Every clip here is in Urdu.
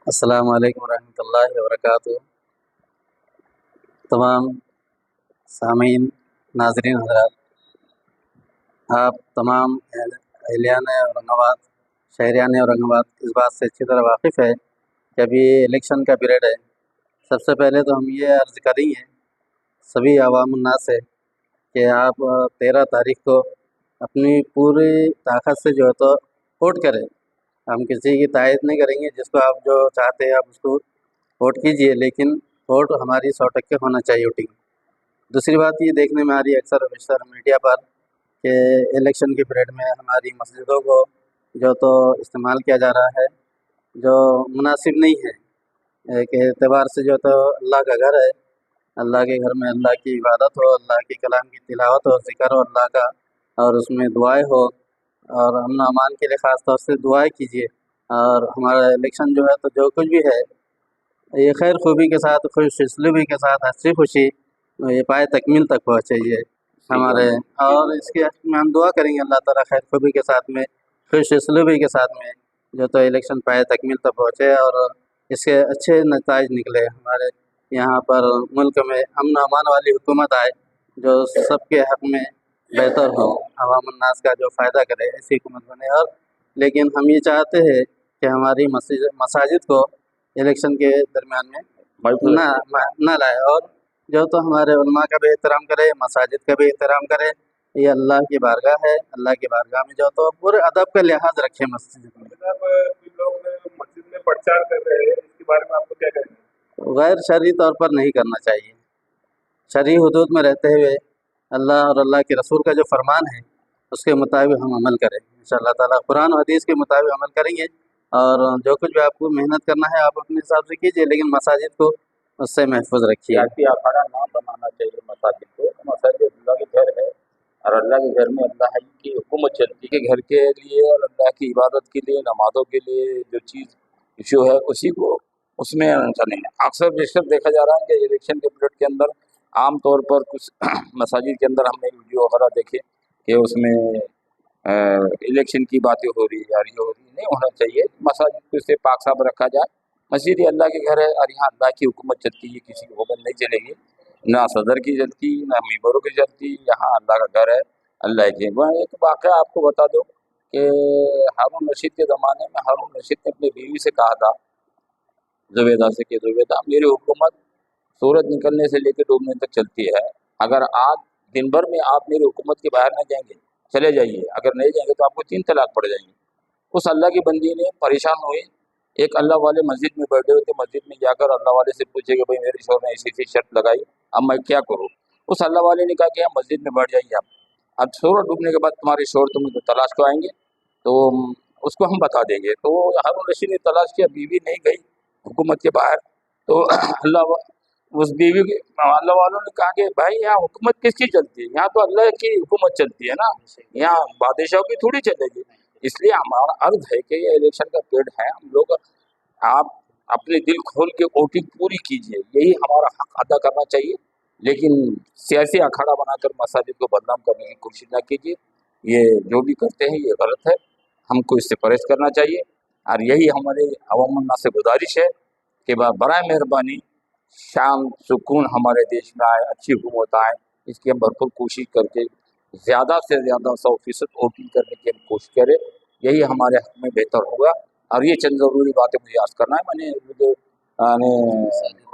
السلام علیکم ورحمۃ اللہ وبرکاتہ۔ تمام سامعین، ناظرین حضرات، آپ تمام اہلیان اورنگ آباد، شہریان اورنگ آباد اس بات سے اچھی طرح واقف ہے کہ ابھی الیکشن کا پیریڈ ہے۔ سب سے پہلے تو ہم یہ عرض کریں گے سبھی عوام الناس سے کہ آپ 13 تاریخ کو اپنی پوری طاقت سے جو ہے تو ووٹ کریں۔ ہم کسی کی تائید نہیں کریں گے، جس کو آپ جو چاہتے ہیں آپ اس کو ووٹ کیجئے، لیکن ووٹ ہماری 100% ہونا چاہیے ووٹنگ۔ دوسری بات یہ دیکھنے میں آ رہی ہے اکثر و بیشتر میڈیا پر کہ الیکشن کے پیریڈ میں ہماری مسجدوں کو جو تو استعمال کیا جا رہا ہے، جو مناسب نہیں ہے۔ ایک اعتبار سے جو تو اللہ کا گھر ہے، اللہ کے گھر میں اللہ کی عبادت ہو، اللہ کے کلام کی تلاوت ہو، ذکر ہو اللہ کا، اور اس میں دعائیں ہو، اور امن و امان کے لیے خاص طور سے دعائیں کیجیے۔ اور ہمارا الیکشن جو ہے تو جو کچھ بھی ہے یہ خیر خوبی کے ساتھ، خوش اسلوبی کے ساتھ، ہنسی خوشی یہ پائے تکمیل تک پہنچائیے ہمارے، اور اس کے میں ہم دعا کریں گے اللہ تعالیٰ خیر خوبی کے ساتھ میں، خوش اسلوبی کے ساتھ میں جو تو الیکشن پائے تکمیل تک پہنچے اور اس کے اچھے نتائج نکلے۔ ہمارے یہاں پر ملک میں امن و امان والی حکومت آئے جو سب کے حق میں بہتر ہو، عوام الناس کا جو فائدہ کرے، ایسی حکومت بنے۔ اور لیکن ہم یہ چاہتے ہیں کہ ہماری مساجد کو الیکشن کے درمیان میں نہ لائے، اور جو تو ہمارے علماء کا بھی احترام کرے، مساجد کا بھی احترام کرے۔ یہ اللہ کی بارگاہ ہے، اللہ کی بارگاہ میں جو تو پورے ادب کا لحاظ رکھے مسجد میں۔ لوگ مسجد میں پرچار کر رہے ہیں، اس کے بارے میں آپ کو کیا کہنا ہے؟ غیر شرعی طور پر نہیں کرنا چاہیے، شرعی حدود میں رہتے ہوئے اللہ اور اللہ کے رسول کا جو فرمان ہے اس کے مطابق ہم عمل کریں انشاءاللہ تعالیٰ، قرآن و حدیث کے مطابق عمل کریں گے۔ اور جو کچھ بھی آپ کو محنت کرنا ہے آپ اپنے حساب سے کیجیے، لیکن مساجد کو اس سے محفوظ رکھیے۔ سیاسی اکھاڑا نہ بنانا چاہیے مساجد کو۔ مساجد اللہ کے گھر ہے، اور اللہ کے گھر میں اللہ کی حکومت چلتی ہے۔ گھر کے لیے اور اللہ کی عبادت کے لیے، نمازوں کے لیے جو چیز ایشو ہے اسی کو اس میں چلیں۔ اکثر بیشتر دیکھا جا رہا ہے کہ الیکشن کے پیریڈ کے اندر عام طور پر کچھ مساجد کے اندر ہم نے ویڈیو وغیرہ دیکھے کہ اس میں الیکشن کی باتیں ہو رہی ہے، نہیں ہونا چاہیے۔ مساجد کو اس سے پاک صاف رکھا جائے۔ مسجد یہ اللہ کے گھر ہے، اور یہاں اللہ کی حکومت چلتی ہے، کسی کی حکومت نہیں چلے گی، نہ صدر کی چلتی نہ ممبروں کی چلتی۔ یہاں اللہ کا گھر ہے، اللہ کی۔ ایک واقعہ آپ کو بتا دو کہ ہارون رشید کے زمانے میں ہارون رشید نے اپنی بیوی سے کہا تھا زبیدہ سے کہ زبیدہ میری حکومت سورج نکلنے سے لے کے ڈوبنے تک چلتی ہے، اگر آج دن بھر میں آپ میری حکومت کے باہر نہ جائیں گے چلے جائیے، اگر نہیں جائیں گے تو آپ کو 3 طلاق پڑ جائیں گے۔ اس اللہ کی بندی نے پریشان ہوئی، ایک اللہ والے مسجد میں بیٹھے ہوئے تھے، مسجد میں جا کر اللہ والے سے پوچھے کہ بھائی میرے شوہر نے ایسی شرط لگائی، اب میں کیا کروں؟ اس اللہ والے نے کہا کہ آپ مسجد میں بیٹھ جائیے، اب سورج ڈوبنے کے بعد تمہارے شوہر تمہیں تلاش کو آئیں گے تو اس کو ہم بتا دیں گے۔ تو ہارون رشید نے تلاش کیا، بیوی نہیں گئی حکومت کے باہر، تو اس بیوی کے اللہ والوں نے کہا کہ بھائی یہاں حکومت کس کی چلتی ہے؟ یہاں تو اللہ کی حکومت چلتی ہے نا، یہاں بادشاہوں کی تھوڑی چلے گی۔ اس لیے ہمارا عرض ہے کہ یہ الیکشن کا پیریڈ ہے، ہم لوگ آپ اپنے دل کھول کے ووٹنگ پوری کیجیے، یہی ہمارا حق ادا کرنا چاہیے، لیکن سیاسی اکھاڑا بنا کر مساجد کو بدنام کرنے کی کوشش نہ کیجیے۔ یہ جو بھی کرتے ہیں یہ غلط ہے، ہم کو اس سے پرہیز کرنا چاہیے، اور یہی ہمارے عوام الناس سے گزارش ہے کہ برائے مہربانی شام سکون ہمارے دیش میں آئے، اچھی حکومت آئے، اس کی ہم بھرپور کوشش کر کے زیادہ سے زیادہ 100% ووٹنگ کرنے کی ہم کوشش کریں، یہی ہمارے حق میں بہتر ہوگا۔ اور یہ چند ضروری باتیں مجھے یاد کرنا ہے۔ میں نے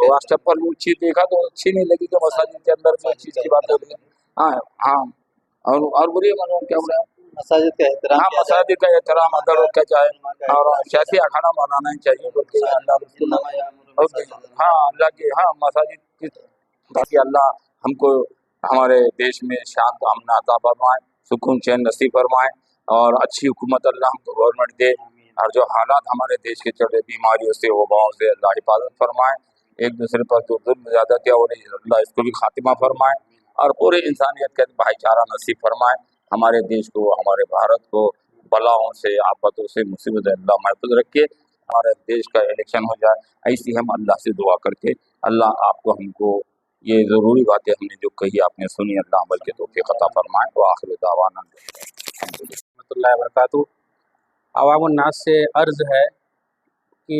واٹس ایپ پر وہ چیز دیکھا تو اچھی نہیں لگی کہ مساجد کے اندر میں چیز کی بات ہو رہی ہے۔ ہاں اور بولیے مانو کیا بول رہے ہیں؟ مساجد کا احترام ہاں، مساجد کا احترام اگر کیا جائے، اور سیاسی اکھاڑا بنانا ہی چاہیے، بلکہ اللہ کی مساجد کی، تاکہ اللہ ہم کو ہمارے دیش میں شانت امن عطا فرمائے، سکون چین نصیب فرمائے، اور اچھی حکومت اللہ ہم کو گورنمنٹ دے، اور جو حالات ہمارے دیش کے چل رہے بیماریوں سے وباؤں سے اللہ حفاظت فرمائے، ایک دوسرے پر جو ظلم زیادتیاں ہو رہی ہے اللہ اس کو بھی خاتمہ فرمائے، اور پورے انسانیت کا بھائی چارہ نصیب فرمائے۔ ہمارے دیش کو، ہمارے بھارت کو بلاؤں سے، آفتوں سے، مصیبت اللہ محفوظ رکھے، ہمارے دیش کا الیکشن ہو جائے، ایسی ہم اللہ سے دعا کرتے اللہ آپ کو ہم کو یہ ضروری باتیں ہم نے جو کہی آپ نے سنی، اللہ عمل کے توفیق عطا فرمائے۔ وآخر دعوانا رحمۃ اللہ وبرکاتہ۔ عوام الناس سے عرض ہے کہ